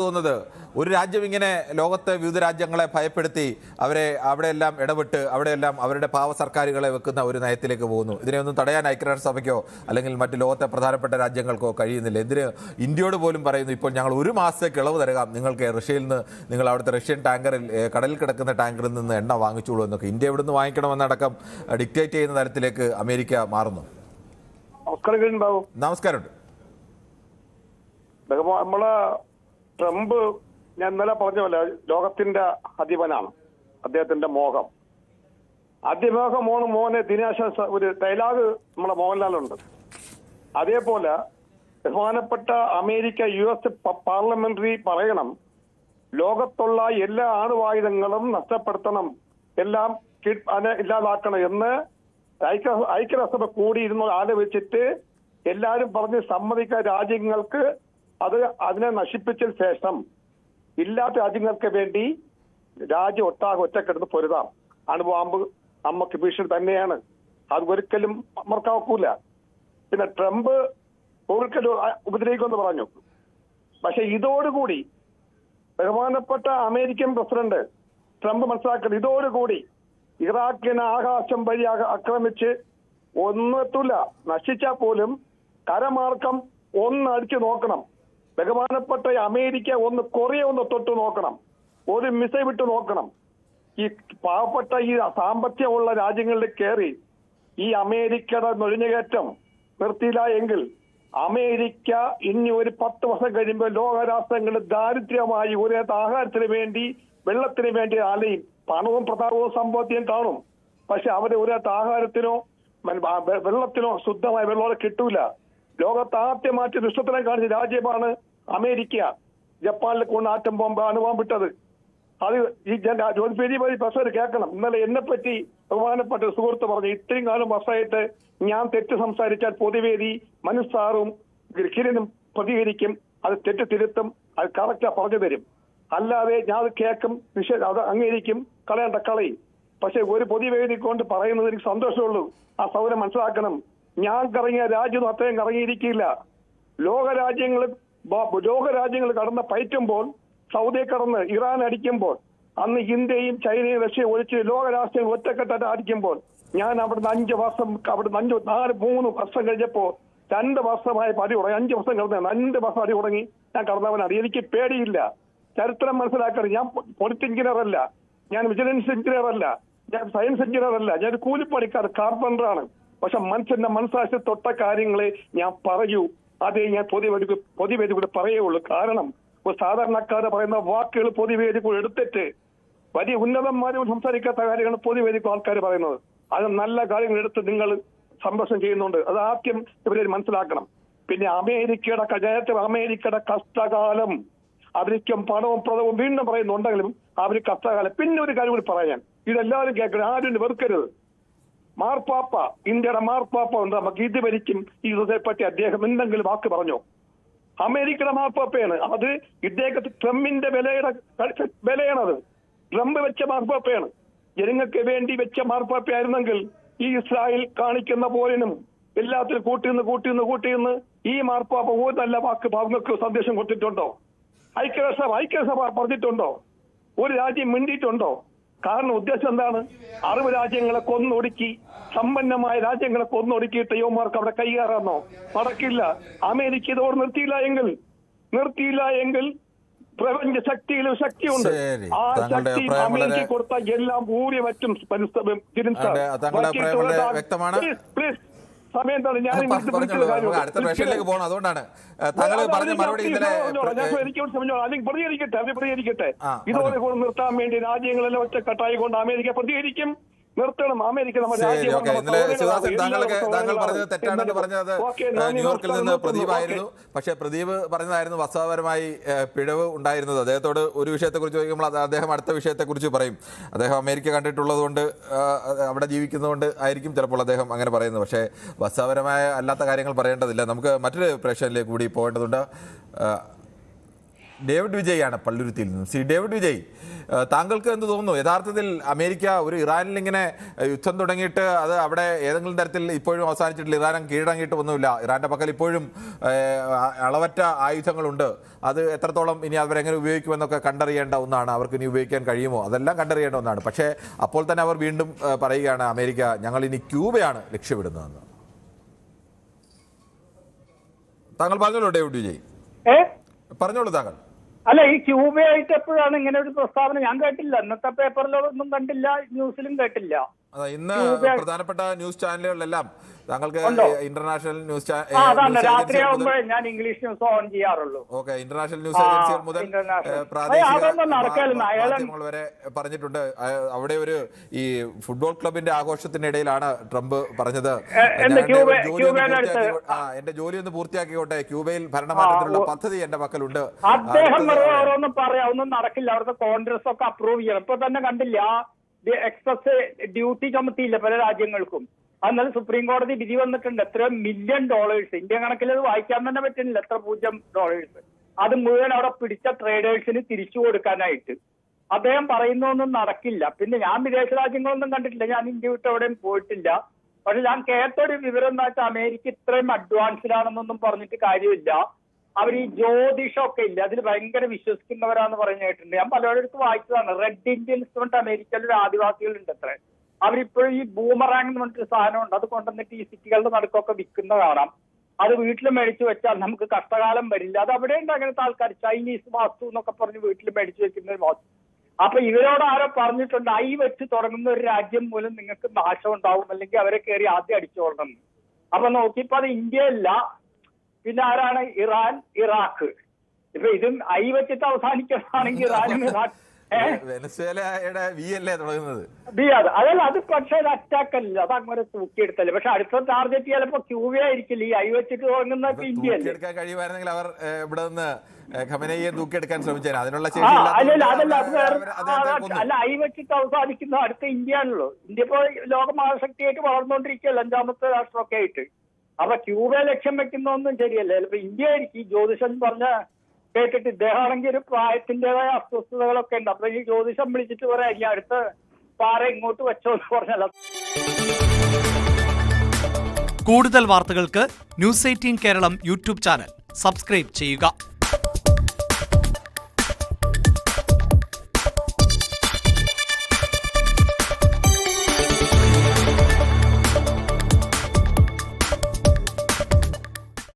തോന്നുന്നത് ഒരു രാജ്യം ഇങ്ങനെ ലോകത്തെ വിവിധ രാജ്യങ്ങളെ ഭയപ്പെടുത്തി അവരെ അവിടെയെല്ലാം ഇടപെട്ട് അവിടെയെല്ലാം അവരുടെ പാവ സർക്കാരുകളെ വെക്കുന്ന ഒരു നയത്തിലേക്ക് പോകുന്നു. ഇതിനെയൊന്നും തടയാൻ ഐക്യരാഷ്ട്രസഭയ്ക്കോ അല്ലെങ്കിൽ മറ്റ് ലോകത്തെ പ്രധാനപ്പെട്ട രാജ്യങ്ങൾക്കോ കഴിയുന്നില്ല. എന്തിന് ഇന്ത്യയോട് പോലും പറയുന്നു, ഇപ്പോൾ ഞങ്ങൾ ഒരു മാസത്തേക്ക് ഇളവ് തരാം, നിങ്ങൾക്ക് റഷ്യയിൽ നിന്ന് നിങ്ങൾ അവിടുത്തെ റഷ്യൻ ടാങ്കറിൽ കടലിൽ കിടക്കുന്ന ടാങ്കറിൽ നിന്ന് എണ്ണ വാങ്ങിച്ചോളൂ എന്നൊക്കെ. ഇന്ത്യ എവിടെ നിന്ന് വാങ്ങിക്കണമെന്നടക്കം ഡിക്റ്റേറ്റ് ചെയ്യുന്ന തരത്തിലേക്ക് അമേരിക്ക മാറുന്നു. നമസ്കാരമുണ്ട്. നമ്മള് ട്രംപ് ഞാൻ ഇന്നലെ പറഞ്ഞ പോലെ ലോകത്തിന്റെ അധിപനാണ്. അദ്ദേഹത്തിന്റെ മോഹം മോനെ ദിനാശാസ ഒരു ഡയലോഗ് നമ്മളെ മോഹൻലാലുണ്ട്. അതേപോലെ ബഹുമാനപ്പെട്ട അമേരിക്ക US പാർലമെന്ററി പറയണം, ലോകത്തുള്ള എല്ലാ ആണവായുധങ്ങളും നഷ്ടപ്പെടുത്തണം, എല്ലാം ഇല്ലാതാക്കണം എന്ന് ഐക്യരാഷ്ട്രസഭ കൂടിയിരുന്ന് ആലോചിച്ചിട്ട് എല്ലാരും പറഞ്ഞ് സമ്മതിക്കുന്ന രാജ്യങ്ങൾക്ക് അതിനെ നശിപ്പിച്ചതിന് ശേഷം ഇല്ലാത്ത രാജ്യങ്ങൾക്ക് വേണ്ടി രാജ്യം ഒറ്റക്കെടുത്ത് പൊരുതാം. അണുബോംബ് നമുക്ക് ഭീഷണി തന്നെയാണ്, അത് ഒരിക്കലും മറക്കാവൂല. പിന്നെ ട്രംപ് ഒരിക്കലും ഉപദ്രവിക്കുമെന്ന് പറഞ്ഞു. പക്ഷെ ഇതോടുകൂടി ബഹുമാനപ്പെട്ട അമേരിക്കൻ പ്രസിഡന്റ് ട്രംപ് മനസ്സിലാക്കുന്നത്, ഇതോടുകൂടി ഇറാഖിനെ ആകാശം വഴി ആക്രമിച്ച് ഒന്നെത്തൂല, നശിച്ചാൽ പോലും കരമാർക്കം അടിച്ചു നോക്കണം. ബഹുമാനപ്പെട്ട അമേരിക്ക കൊറിയ തൊട്ട് നോക്കണം, ഒരു മിസൈൽ വിട്ട് നോക്കണം. ഈ പാവപ്പെട്ട ഈ സാമ്പത്തികമുള്ള രാജ്യങ്ങളിൽ കയറി ഈ അമേരിക്കയുടെ നുഴഞ്ഞുകയറ്റം നിർത്തിയില്ല എങ്കിൽ അമേരിക്ക ഇനി ഒരു 10 വർഷം കഴിയുമ്പോൾ ലോകരാഷ്ട്രങ്ങൾ ദാരിദ്ര്യമായി ഒരു ആഹാരത്തിന് വേണ്ടി വെള്ളത്തിന് വേണ്ടി അലയും. പണവും പ്രതാപവും സമ്പത്തിയും കാണും, പക്ഷെ അവര് ഒരു ആഹാരത്തിനോ വെള്ളത്തിനോ ശുദ്ധമായ വെള്ളം കിട്ടൂല. ലോകത്ത് ആദ്യമായിട്ട് ദുഷ്ടത്തരം കാണിച്ച രാജ്യമാണ് അമേരിക്ക. ജപ്പാനിൽ കൊണ്ട് ആറ്റം ബോംബ് അണുബോംബിട്ടത്. അത് ഈ പ്രശ്നം കേൾക്കണം. ഇന്നലെ എന്നെപ്പറ്റി ബഹുമാനപ്പെട്ട സുഹൃത്ത് പറഞ്ഞു, ഇത്രയും കാലം വർഷമായിട്ട് ഞാൻ തെറ്റ് സംസാരിച്ചാൽ പൊതുവേദി മനുസാറും കിരനും പ്രതികരിക്കും, അത് തെറ്റ് തിരുത്തും, അത് കറക്റ്റാ പറഞ്ഞു തരും. അല്ലാതെ ഞാൻ അത് കേൾക്കും, അത് അംഗീകരിക്കും, കളയണ്ട കളയും. പക്ഷെ ഒരു പൊതുവേദി കൊണ്ട് പറയുന്നത് എനിക്ക് സന്തോഷമുള്ളൂ. ആ സൗകര്യം മനസ്സിലാക്കണം. ഞാൻ കറങ്ങിയ രാജ്യം അത്രയും കറങ്ങിയിരിക്കില്ല. ലോകരാജ്യങ്ങൾ കടന്ന് പയറ്റുമ്പോൾ, സൗദിയെ കടന്ന് ഇറാൻ അടിക്കുമ്പോൾ, അന്ന് ഇന്ത്യയും ചൈനയും റഷ്യയും ഒഴിച്ച് ലോകരാഷ്ട്രങ്ങൾ ഒറ്റക്കെട്ടായിട്ട് അടിക്കുമ്പോൾ ഞാൻ അവിടുന്ന് 5 വർഷം, അവിടുന്ന് 3 വർഷം കഴിഞ്ഞപ്പോ 2 വർഷമായി അടി തുടങ്ങി. 5 വർഷം കിടന്ന 2 വർഷം അടി തുടങ്ങി ഞാൻ കടന്നവനാണ്. എനിക്ക് പേടിയില്ല. ചരിത്രം മനസ്സിലാക്കണം. ഞാൻ പൊളിറ്റ് എഞ്ചിനീയർ അല്ല, ഞാൻ വിജിലൻസ് എഞ്ചിനീയർ അല്ല, ഞാൻ സയൻസ് എഞ്ചിനീയർ അല്ല, ഞാൻ കൂലിപ്പണിക്കാർ കാർപ്പൻ്ററാണ്. പക്ഷെ മനുഷ്യന്റെ മനസ്സാക്ഷി തൊട്ട കാര്യങ്ങളെ ഞാൻ പറയൂ, അതേ ഞാൻ പൊതുവേദി കൂടെ പറയുള്ളൂ. കാരണം ഒരു സാധാരണക്കാരെ പറയുന്ന വാക്കുകൾ പൊതുവേദി കൂടെ എടുത്തിട്ട് വലിയ ഉന്നതന്മാരും സംസാരിക്കാത്ത കാര്യങ്ങൾ പൊതുവേദി ആൾക്കാർ പറയുന്നത്. അത് നല്ല കാര്യങ്ങൾ എടുത്ത് നിങ്ങൾ സംഭാഷണം ചെയ്യുന്നുണ്ട്. അത് ആദ്യം ഇവരെ മനസ്സിലാക്കണം. പിന്നെ അമേരിക്കയുടെ കഷ്ടകാലം, അവരിക്കും പണവും പ്രദവും വീണ്ടും പറയുന്നുണ്ടെങ്കിലും അവർ കഷ്ടകാലം. പിന്നെ ഒരു കാര്യം കൂടി പറയാൻ, ഇതെല്ലാവരും കേൾക്കണം, ആരും വെറുക്കരുത്. മാർപ്പാപ്പ, ഇന്ത്യയുടെ മാർപ്പാപ്പ ഉണ്ട്. നമുക്ക് ഇതുവരിക്കും ഇതിനെപ്പറ്റി അദ്ദേഹം എന്തെങ്കിലും വാക്ക് പറഞ്ഞോ? അമേരിക്കയുടെ മാർപ്പാപ്പയാണ് അത്. ഇദ്ദേഹത്തെ ട്രംപിന്റെ വിലയാണത്. ട്രംപ് വെച്ച മാർപ്പാപ്പയാണ്. ജനങ്ങൾക്ക് വേണ്ടി വെച്ച മാർപ്പാപ്പയായിരുന്നെങ്കിൽ ഈ ഇസ്രായേൽ കാണിക്കുന്ന പോലിനും എല്ലാത്തിനും കൂട്ടിന്ന് ഈ മാർപ്പാപ്പ ഒരു നല്ല വാക്ക് പാവങ്ങൾക്ക് സന്ദേശം കൊടുത്തിട്ടുണ്ടോ? ഐക്യരാഷ്ട്രസഭ പറഞ്ഞിട്ടുണ്ടോ? ഒരു രാജ്യം മിണ്ടിയിട്ടുണ്ടോ? കാരണം ഉദ്ദേശം എന്താണ്? 60 രാജ്യങ്ങളെ കൊന്നൊടുക്കി, സമ്പന്നമായ രാജ്യങ്ങളെ കൊന്നൊടുക്കിയിട്ട് യുവമാർക്ക് അവിടെ കൈകാറാന്നോ? നടക്കില്ല. അമേരിക്ക ഇതോടെ നിർത്തിയില്ല എങ്കിൽ പ്രപഞ്ച ശക്തിയിലും ശക്തിയുണ്ട്. ആ ശക്തി അമേരിക്ക കൊടുത്ത എല്ലാം ഊരി പറ്റും. സമയം അടുത്ത പ്രശ്നത്തിലേക്ക് പോകണം. അതുകൊണ്ടാണ് താങ്കൾ പറഞ്ഞ മറുപടി പ്രതികരിക്കട്ടെ. ഇതോടെ നിർത്താൻ വേണ്ടി രാജ്യങ്ങളെല്ലാം ഒറ്റക്കെട്ടായി കൊണ്ട് അമേരിക്ക പ്രതികരിക്കും. നിർത്തണം. അമേരിക്ക താങ്കൾ പറഞ്ഞത് തെറ്റാണെന്ന് പറഞ്ഞത് ന്യൂയോർക്കിൽ നിന്ന് പ്രദീപായിരുന്നു. പക്ഷേ പ്രദീപ് പറഞ്ഞതായിരുന്നു വസ്തുതാപരമായി പിഴവ് ഉണ്ടായിരുന്നത്. അദ്ദേഹത്തോട് ഒരു വിഷയത്തെക്കുറിച്ച് ചോദിക്കുമ്പോൾ അദ്ദേഹം അടുത്ത വിഷയത്തെക്കുറിച്ച് പറയും. അദ്ദേഹം അമേരിക്ക കണ്ടിട്ടുള്ളത് കൊണ്ട്, അവിടെ ജീവിക്കുന്നതുകൊണ്ട് ആയിരിക്കും ചിലപ്പോൾ അദ്ദേഹം അങ്ങനെ പറയുന്നത്. പക്ഷേ വസ്തുതാപരമായ അല്ലാത്ത കാര്യങ്ങൾ പറയേണ്ടതില്ല. നമുക്ക് മറ്റൊരു പ്രേക്ഷകരിലേക്ക് കൂടി പോകേണ്ടതുണ്ട്. ഡേവിഡ് വിജയ് ആണ് പള്ളുരുത്തിയിൽ നിന്നും. ശ്രീ ഡേവിഡ് വിജയ്, താങ്കൾക്ക് എന്ത് തോന്നുന്നു? യഥാർത്ഥത്തിൽ അമേരിക് ഒരു ഇറാനിൽ ഇങ്ങനെ യുദ്ധം തുടങ്ങിയിട്ട് അത് അവിടെ ഏതെങ്കിലും തരത്തിൽ ഇപ്പോഴും അവസാനിച്ചിട്ടില്ല. ഇറാൻ കീഴടങ്ങിയിട്ട് ഒന്നുമില്ല. ഇറാന്റെ പക്കൽ ഇപ്പോഴും അളവറ്റ ആയുധങ്ങളുണ്ട്. അത് എത്രത്തോളം ഇനി അവരെങ്ങനെ ഉപയോഗിക്കുമെന്നൊക്കെ കണ്ടറിയേണ്ട ഒന്നാണ്. അവർക്ക് ഇനി ഉപയോഗിക്കാൻ കഴിയുമോ അതെല്ലാം കണ്ടറിയേണ്ട ഒന്നാണ്. പക്ഷേ അപ്പോൾ തന്നെ അവർ വീണ്ടും പറയുകയാണ് അമേരിക്ക ഞങ്ങൾ ഇനി ക്യൂബയാണ് ലക്ഷ്യമിടുന്നതെന്ന്. താങ്കൾ പറഞ്ഞോളൂ ഡേവിഡ് വിജയ്, പറഞ്ഞോളൂ താങ്കൾ. അല്ല, ഈ ക്യൂബയായിട്ട് എപ്പോഴാണ് ഇങ്ങനെ ഒരു പ്രസ്താവന? ഞാൻ കേട്ടില്ല. ഇന്നത്തെ പേപ്പറിലൊന്നും കണ്ടില്ല, ന്യൂസിലും കേട്ടില്ല. ഇന്ന് പ്രധാനപ്പെട്ട ന്യൂസ് ചാനലുകളിലെല്ലാം താങ്കൾക്ക് ഇന്റർനാഷണൽ ന്യൂസ് അതാണ് രാത്രിയാകുമ്പോൾ ഞാൻ ഇംഗ്ലീഷ് ന്യൂസ് ഓൺ ചെയ്യാറുള്ളൂ. ഓക്കെ, ഇന്റർനാഷണൽ ന്യൂസ് ഏജൻസികൾ മുതൽ മാധ്യമങ്ങൾ വരെ പറഞ്ഞിട്ടുണ്ട്. അവിടെ ഒരു ഈ ഫുട്ബോൾ ക്ലബിന്റെ ആഘോഷത്തിനിടയിലാണ് ട്രംപ് പറഞ്ഞത് എന്റെ ജോലി ഒന്ന് പൂർത്തിയാക്കിക്കോട്ടെ, ക്യൂബയിൽ ഭരണമാറ്റത്തിനുള്ള പദ്ധതി എന്റെ പക്കലുണ്ട്. അദ്ദേഹം ഓരോന്നും പറയാം, ഒന്നും നടക്കില്ല. അവിടുത്തെ കോൺഗ്രസ് ഒക്കെ അപ്രൂവ് ചെയ്യണം. ഇപ്പൊ തന്നെ കണ്ടില്ല, എക്സസ് ഡ്യൂട്ടി ചുമത്തിയില്ല പല രാജ്യങ്ങൾക്കും. എന്നാൽ സുപ്രീം കോടതി വിധി വന്നിട്ടുണ്ട്. എത്രയോ $1 മില്യൺ, ഇന്ത്യ കണക്കിൽ അത് വായിക്കാൻ തന്നെ പറ്റുന്നില്ല, എത്ര $0 അത് മുഴുവൻ അവിടെ പിടിച്ച ട്രേഡേഴ്സിന് തിരിച്ചു കൊടുക്കാനായിട്ട്. അദ്ദേഹം പറയുന്നൊന്നും നടക്കില്ല. പിന്നെ ഞാൻ വിദേശ രാജ്യങ്ങളൊന്നും കണ്ടിട്ടില്ല, ഞാൻ ഇന്ത്യ വിട്ട് എവിടെയും പോയിട്ടില്ല. പക്ഷെ ഞാൻ കേട്ടൊരു വിവരം എന്താ വെച്ചാൽ അമേരിക്ക ഇത്രയും അഡ്വാൻസ്ഡാണെന്നൊന്നും പറഞ്ഞിട്ട് കാര്യമില്ല. അവർ ഈ ജ്യോതിഷമൊക്കെ ഇല്ല, അതിൽ ഭയങ്കര വിശ്വസിക്കുന്നവരാന്ന് പറഞ്ഞു കേട്ടിട്ടുണ്ട്. ഞാൻ പലയിടത്ത് വായിച്ചതാണ്. റെഡ് ഇന്ത്യൻസ് എന്ന് പറഞ്ഞിട്ട് അമേരിക്കയിൽ ഒരു ആദിവാസികളുണ്ട് അത്ര. അവരിപ്പോഴും ഈ ബൂമറാങ് എന്ന് പറഞ്ഞിട്ട് സാധനമുണ്ട്, അത് കൊണ്ടുവന്നിട്ട് ഈ സിറ്റികളുടെ നടുക്കൊക്കെ വിൽക്കുന്ന കാണാം. അത് വീട്ടിൽ മേടിച്ചു വെച്ചാൽ നമുക്ക് കഷ്ടകാലം വരില്ല. അത് അവിടെ ഉണ്ട് അങ്ങനത്തെ ആൾക്കാർ. ചൈനീസ് വാസ്തു എന്നൊക്കെ പറഞ്ഞ് വീട്ടിൽ മേടിച്ചു വെക്കുന്ന ഒരു വാസ്തു. അപ്പൊ ഇവരോട് ആരോ പറഞ്ഞിട്ടുണ്ട്, ഐ വെച്ച് തുടങ്ങുന്ന ഒരു രാജ്യം മൂലം നിങ്ങൾക്ക് നാശം ഉണ്ടാവും, അല്ലെങ്കിൽ അവരെ കയറി ആദ്യം അടിച്ചോളണം. അപ്പൊ നോക്കിയപ്പോ അത് ഇന്ത്യയല്ല, പിന്നെ ആരാണ്? Iran, Iraq. ഇപ്പൊ ഇതും ഐ വെച്ചിട്ട് അവസാനിക്കുന്നതാണെങ്കിൽ ഇറാനും ഇറാഖ് അതല്ല, അത് പക്ഷേ ഒരു അറ്റാക്ക് അല്ല, അത് അങ്ങനെ തൂക്കിയെടുത്തല്ലേ. പക്ഷെ അടുത്ത ടാർഗറ്റ് ചിലപ്പോ ക്യൂബ ആയിരിക്കില്ല. ഈ ഐ വെച്ചിട്ട് തുടങ്ങുന്ന ഇന്ത്യ എടുക്കാൻ കഴിയുമായിരുന്നെങ്കിൽ അവർ ഇവിടെ നിന്ന് ഖമനയെ തൂക്കിയെടുക്കാൻ ശ്രമിച്ചേനെ. അതിനുള്ള അല്ല, ഐ വെച്ചിട്ട് അവസാനിക്കുന്ന അടുത്ത ഇന്ത്യ ആണല്ലോ. ഇന്ത്യ ഇപ്പോ ലോക മഹാശക്തിയായിട്ട് വളർന്നുകൊണ്ടിരിക്കുകയല്ല, 5ാമത്തെ രാഷ്ട്രമൊക്കെ ആയിട്ട്. അപ്പൊ ക്യൂബയെ ലക്ഷ്യം വെക്കുന്നൊന്നും ശരിയല്ല. ചിലപ്പോ ഇന്ത്യ ആയിരിക്കും. ഈ ജ്യോതിഷം പറഞ്ഞ കേട്ടിട്ട് ഇദ്ദേഹമാണെങ്കിൽ ഒരു പ്രായത്തിൻ്റെതായ അസ്വസ്ഥതകളൊക്കെ ഉണ്ട്. അപ്പൊ ഈ ജ്യോതിഷം വിളിച്ചിട്ട് പറയാം ഇനി അടുത്ത പാറ ഇങ്ങോട്ട് വെച്ചോ എന്ന് പറഞ്ഞല്ല. കൂടുതൽ വാർത്തകൾക്ക് News 18 Keralam YouTube channel subscribe ചെയ്യുക.